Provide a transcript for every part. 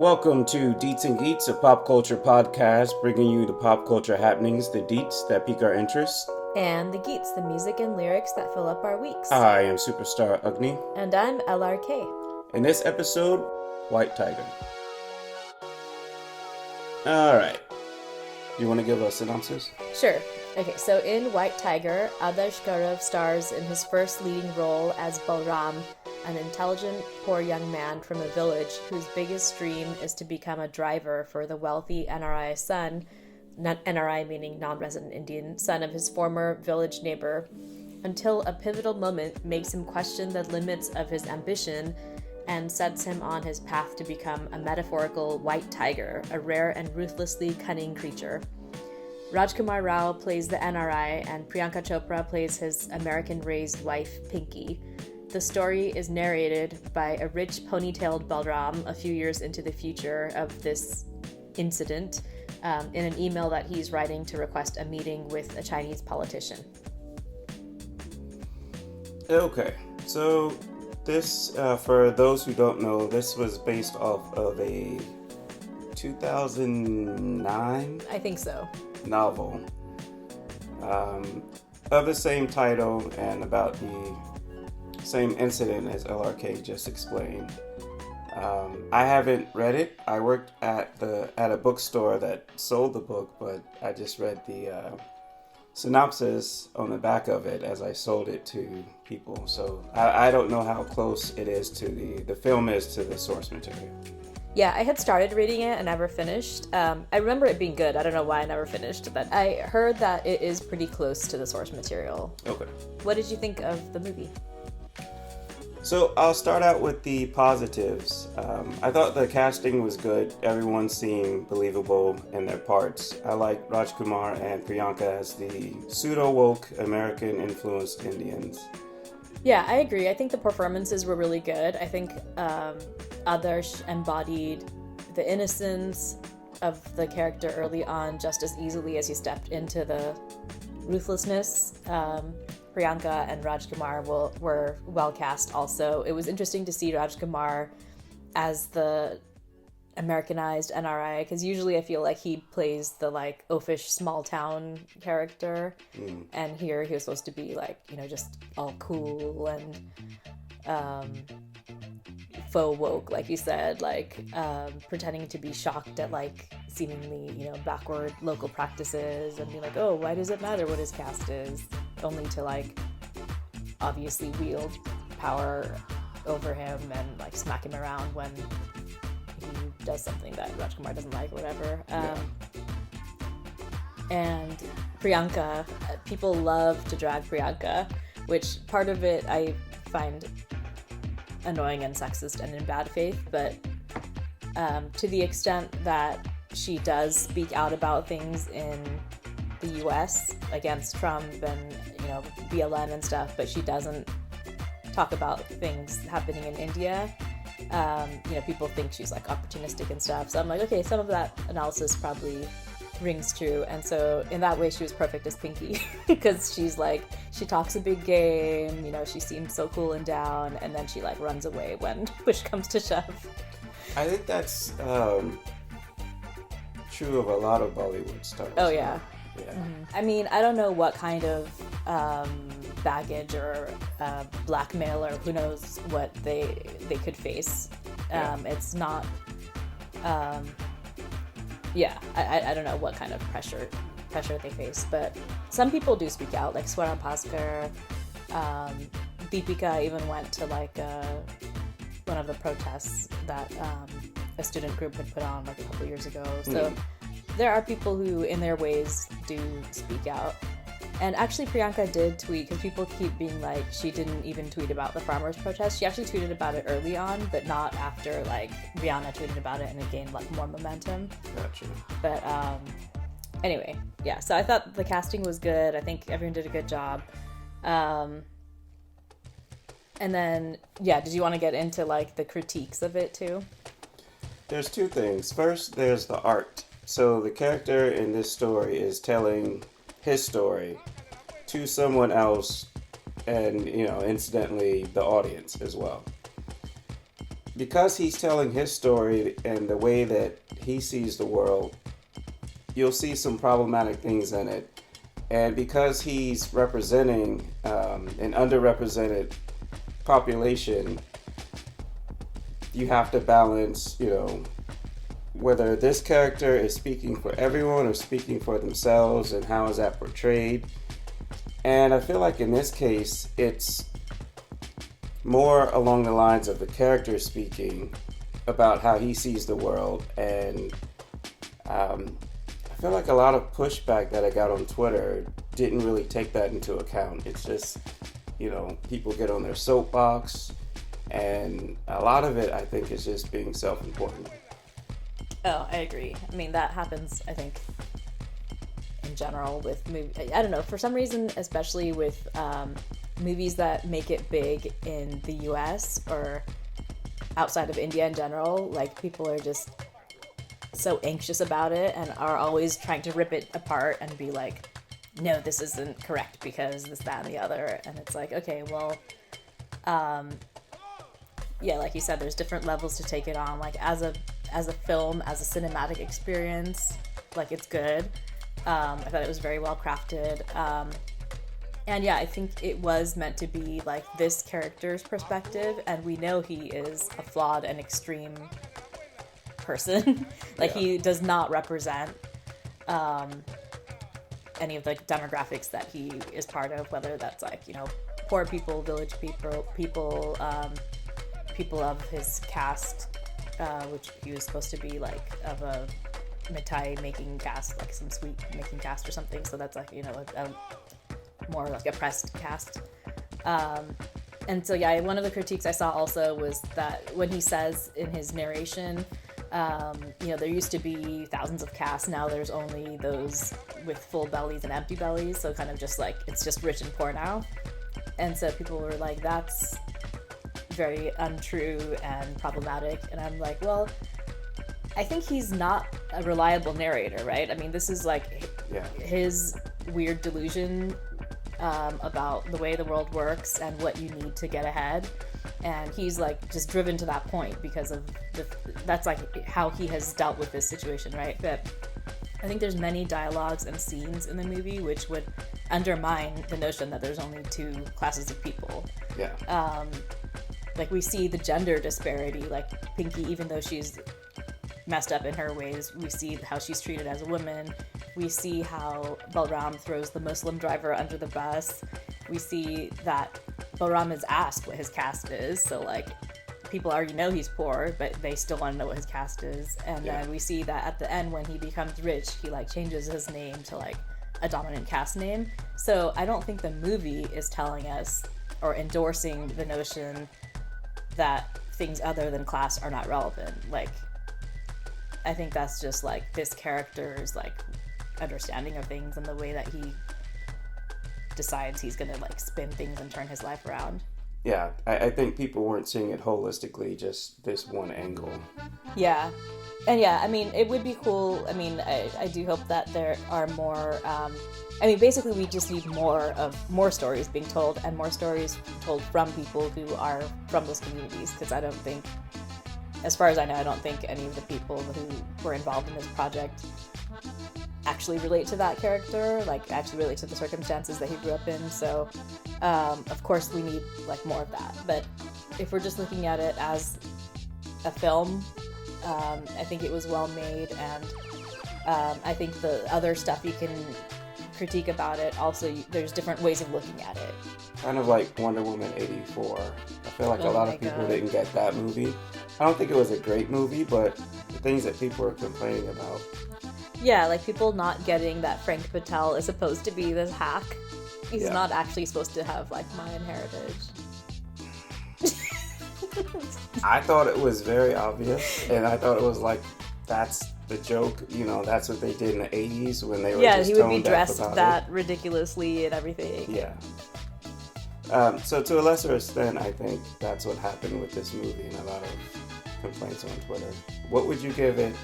Welcome to Deets and Geets, a pop culture podcast bringing you the pop culture happenings, the deets that pique our interest. And the Geets, the music and lyrics that fill up our weeks. I am Star Agni. And I'm LRK. In this episode, White Tiger. Alright. You want to give a synopsis? Sure. Okay, so in White Tiger, Adarsh Gaurav stars in his first leading role as Balram, an intelligent, poor young man from a village whose biggest dream is to become a driver for the wealthy NRI son, NRI meaning non-resident Indian, son of his former village neighbor, until a pivotal moment makes him question the limits of his ambition and sets him on his path to become a metaphorical white tiger, a rare and ruthlessly cunning creature. Rajkumar Rao plays the NRI, and Priyanka Chopra plays his American-raised wife, Pinky. The story is narrated by a rich ponytailed Balram a few years into the future of this incident in an email that he's writing to request a meeting with a Chinese politician. Okay, so this, for those who don't know, this was based off of a 2009? I think so. Novel of the same title and about the same incident as LRK just explained. I haven't read it. I worked at a bookstore that sold the book, but I just read the synopsis on the back of it as I sold it to people. So I don't know how close it is to the film is to the source material. Yeah, I had started reading it and never finished. I remember it being good. I don't know why I never finished, but I heard that it is pretty close to the source material. Okay. What did you think of the movie? So I'll start out with the positives. I thought the casting was good. Everyone seemed believable in their parts. I like Rajkumar and Priyanka as the pseudo-woke American-influenced Indians. Yeah, I agree. I think the performances were really good. I think Adarsh embodied the innocence of the character early on just as easily as he stepped into the ruthlessness. Priyanka and Rajkumar were well cast also. It was interesting to see Rajkumar as the Americanized NRI, because usually I feel like he plays the like oafish small town character, and here he was supposed to be like, you know, just all cool and faux woke, like you said, like pretending to be shocked at like seemingly, you know, backward local practices and be like, oh, why does it matter what his caste is, only to like obviously wield power over him and like smack him around when he does something that Rajkumar doesn't like or whatever. And Priyanka, people love to drag Priyanka, which part of it I find annoying and sexist and in bad faith, but to the extent that she does speak out about things in the US against Trump and, you know, BLM and stuff, but she doesn't talk about things happening in India. You know, people think she's like opportunistic and stuff. So I'm like, okay, some of that analysis probably rings true. And so in that way, she was perfect as Pinky because she's like, she talks a big game, you know, she seems so cool and down, and then she like runs away when push comes to shove. I think that's true of a lot of Bollywood stars. Oh, yeah. Yeah. Mm-hmm. I mean, I don't know what kind of baggage or blackmail or who knows what they could face. It's not. I don't know what kind of pressure they face, but some people do speak out, like Swaram Bhaskar. Deepika even went to like one of the protests that a student group had put on like a couple years ago. So there are people who, in their ways, do speak out. And actually, Priyanka did tweet, because people keep being like, she didn't even tweet about the farmers' protest. She actually tweeted about it early on, but not after, like, Rihanna tweeted about it and it gained, like, more momentum. Gotcha. But, anyway, yeah, so I thought the casting was good. I think everyone did a good job. And then, yeah, did you want to get into, like, the critiques of it, too? There's two things. First, there's the art. So the character in this story is telling his story to someone else and, you know, incidentally, the audience as well. because he's telling his story and the way that he sees the world, you'll see some problematic things in it. And because he's representing an underrepresented population, you have to balance, whether this character is speaking for everyone or speaking for themselves, and how is that portrayed. And I feel like in this case, it's more along the lines of the character speaking about how he sees the world. And I feel like a lot of pushback that I got on Twitter didn't really take that into account. It's just, people get on their soapbox, and a lot of it, I think, is just being self-important. Oh, I agree. I mean, that happens, I think, in general with movies. I don't know, for some reason, especially with movies that make it big in the US or outside of India in general, like, people are just so anxious about it and are always trying to rip it apart and be like, no, this isn't correct because this, that, and the other. And it's like, okay, well, yeah, like you said, there's different levels to take it on. Like, as a film, as a cinematic experience, like, it's good. I thought it was very well crafted. And yeah, I think it was meant to be like this character's perspective, and we know he is a flawed and extreme person. Like, he does not represent any of the demographics that he is part of, whether that's like, poor people, village people of his caste, which he was supposed to be like of a mithai making caste, like some sweet making caste or something. So that's like, a more like oppressed caste. And so, yeah, one of the critiques I saw also was that when he says in his narration, there used to be thousands of castes, now there's only those with full bellies and empty bellies, so kind of just like, it's just rich and poor now. And so people were like, that's very untrue and problematic. And I'm like, well, I think he's not a reliable narrator, right? I mean, this is like his weird delusion about the way the world works and what you need to get ahead. And he's like just driven to that point because of that's like how he has dealt with this situation, right? But I think there's many dialogues and scenes in the movie which would undermine the notion that there's only two classes of people. Yeah. Like, we see the gender disparity, like Pinky, even though she's messed up in her ways, we see how she's treated as a woman. We see how Balram throws the Muslim driver under the bus. We see that Balram is asked what his caste is, so like, people already know he's poor, but they still want to know what his caste is. And then we see that at the end, when he becomes rich, he like changes his name to like a dominant caste name. So I don't think the movie is telling us or endorsing the notion that things other than class are not relevant. Like, I think that's just like this character's like understanding of things and the way that he decides he's gonna like spin things and turn his life around. Yeah, I think people weren't seeing it holistically, just this one angle. Yeah. And yeah, I mean, it would be cool. I mean, I do hope that there are more, basically we just need more stories being told, and more stories told from people who are from those communities, because I don't think, as far as I know, I don't think any of the people who were involved in this project actually relate to that character, like actually relate to the circumstances that he grew up in. So of course we need like more of that. But if we're just looking at it as a film, I think it was well made, and I think the other stuff you can critique about it, also there's different ways of looking at it. Kind of like Wonder Woman 84. I feel like a lot of people didn't get that movie. I don't think it was a great movie, but the things that people were complaining about. Yeah, like people not getting that Frank Patel is supposed to be this hack. He's not actually supposed to have like Mayan heritage. I thought it was very obvious, and I thought it was like, that's the joke, that's what they did in the 80s when they were just he would be dressed that ridiculously and everything. Yeah. So to a lesser extent, I think that's what happened with this movie and a lot of complaints on Twitter. What would you give it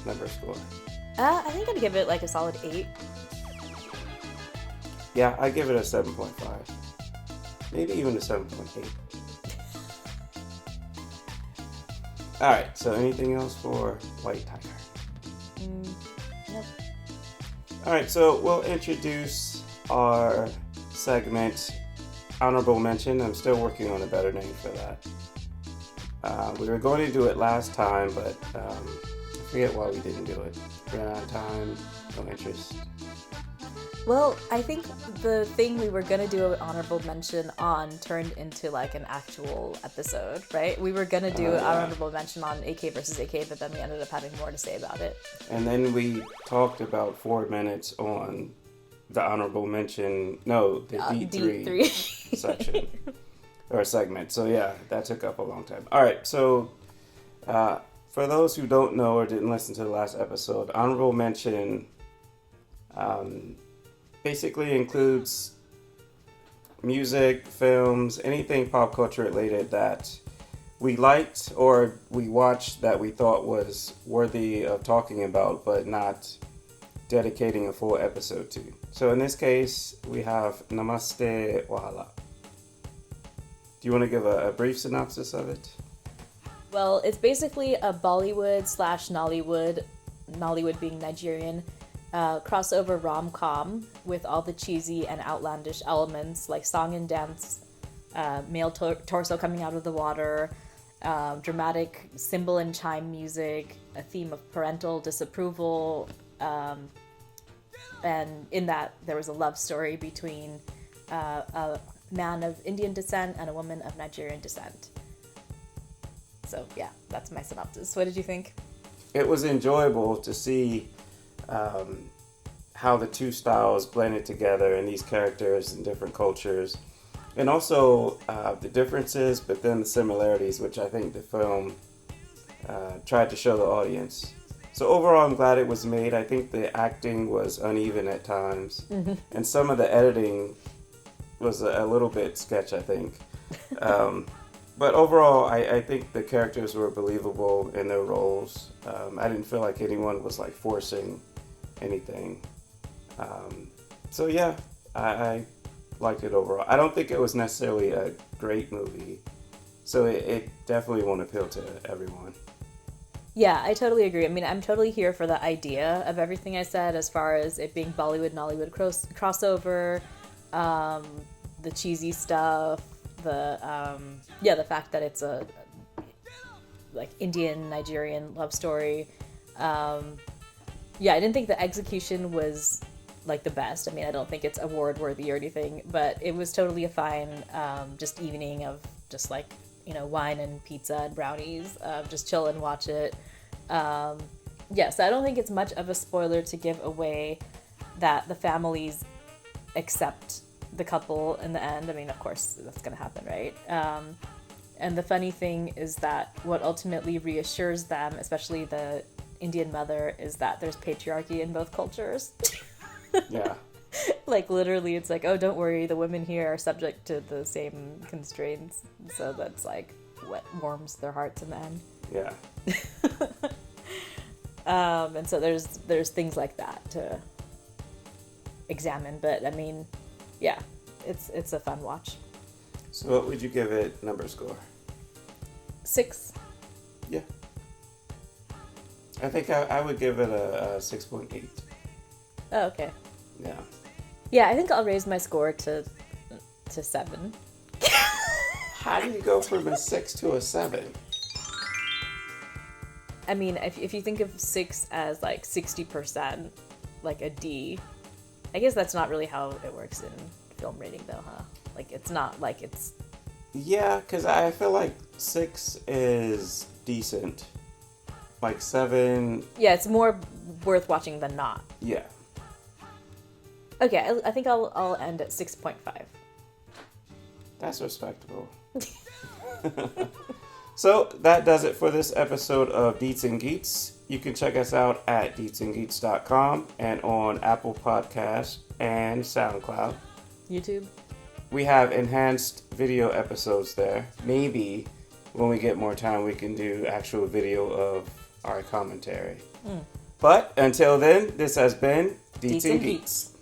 number score? I think I'd give it like a solid 8. Yeah, I'd give it a 7.5. Maybe even a 7.8. All right. So anything else for White Tiger? Nope. All right. So we'll introduce our segment, Honorable Mention. I'm still working on a better name for that. We were going to do it last time, but I forget why we didn't do it. Ran out of time, no interest. Well, I think the thing we were gonna do an honorable mention on turned into like an actual episode, right? We were gonna do an honorable mention on AK versus AK, but then we ended up having more to say about it. And then we talked about 4 minutes on the honorable mention, the D3 section or segment. So yeah, that took up a long time. All right, so for those who don't know or didn't listen to the last episode, honorable mention basically includes music, films, anything pop culture related that we liked or we watched that we thought was worthy of talking about, but not dedicating a full episode to. So in this case, we have Namaste Wahala. Do you want to give a brief synopsis of it? Well, it's basically a Bollywood / Nollywood being Nigerian, crossover rom-com with all the cheesy and outlandish elements like song and dance, male torso coming out of the water, dramatic cymbal and chime music, a theme of parental disapproval, and in that there was a love story between a man of Indian descent and a woman of Nigerian descent. So yeah, that's my synopsis. What did you think? It was enjoyable to see how the two styles blended together and these characters in different cultures, and also the differences, but then the similarities, which I think the film tried to show the audience. So overall, I'm glad it was made. I think the acting was uneven at times, and some of the editing was a little bit sketch, I think. But overall, I think the characters were believable in their roles. I didn't feel like anyone was like forcing anything. So yeah, I liked it overall. I don't think it was necessarily a great movie, so it definitely won't appeal to everyone. Yeah, I totally agree. I mean, I'm totally here for the idea of everything I said as far as it being Bollywood, Nollywood crossover, the cheesy stuff, the fact that it's a like Indian Nigerian love story. I didn't think the execution was like the best. I mean, I don't think it's award worthy or anything, but it was totally a fine just evening of just like, wine and pizza and brownies, just chill and watch it. So I don't think it's much of a spoiler to give away that the families accept the couple in the end. I mean, of course, that's going to happen, right? And the funny thing is that what ultimately reassures them, especially the Indian mother, is that there's patriarchy in both cultures. Yeah. Like, literally, it's like, oh, don't worry, the women here are subject to the same constraints. So that's, like, what warms their hearts in the end. Yeah. And so there's things like that to examine. But, I mean, yeah, it's a fun watch. So what would you give it number score? 6. Yeah. I think I would give it a 6.8. Oh, okay. Yeah. Yeah, I think I'll raise my score to 7. How do you go from a 6 to a 7? I mean, if you think of 6 as like 60%, like a D, I guess that's not really how it works in film rating though, huh? Like, it's not like it's... Yeah, because I feel like 6 is decent. Like 7... Yeah, it's more worth watching than not. Yeah. Okay, I think I'll end at 6.5. That's respectable. So that does it for this episode of Deets and Geets. You can check us out at deetsandgeets.com and on Apple Podcasts and SoundCloud. YouTube. We have enhanced video episodes there. Maybe when we get more time, we can do actual video of our commentary. But until then, this has been Deets and Geets.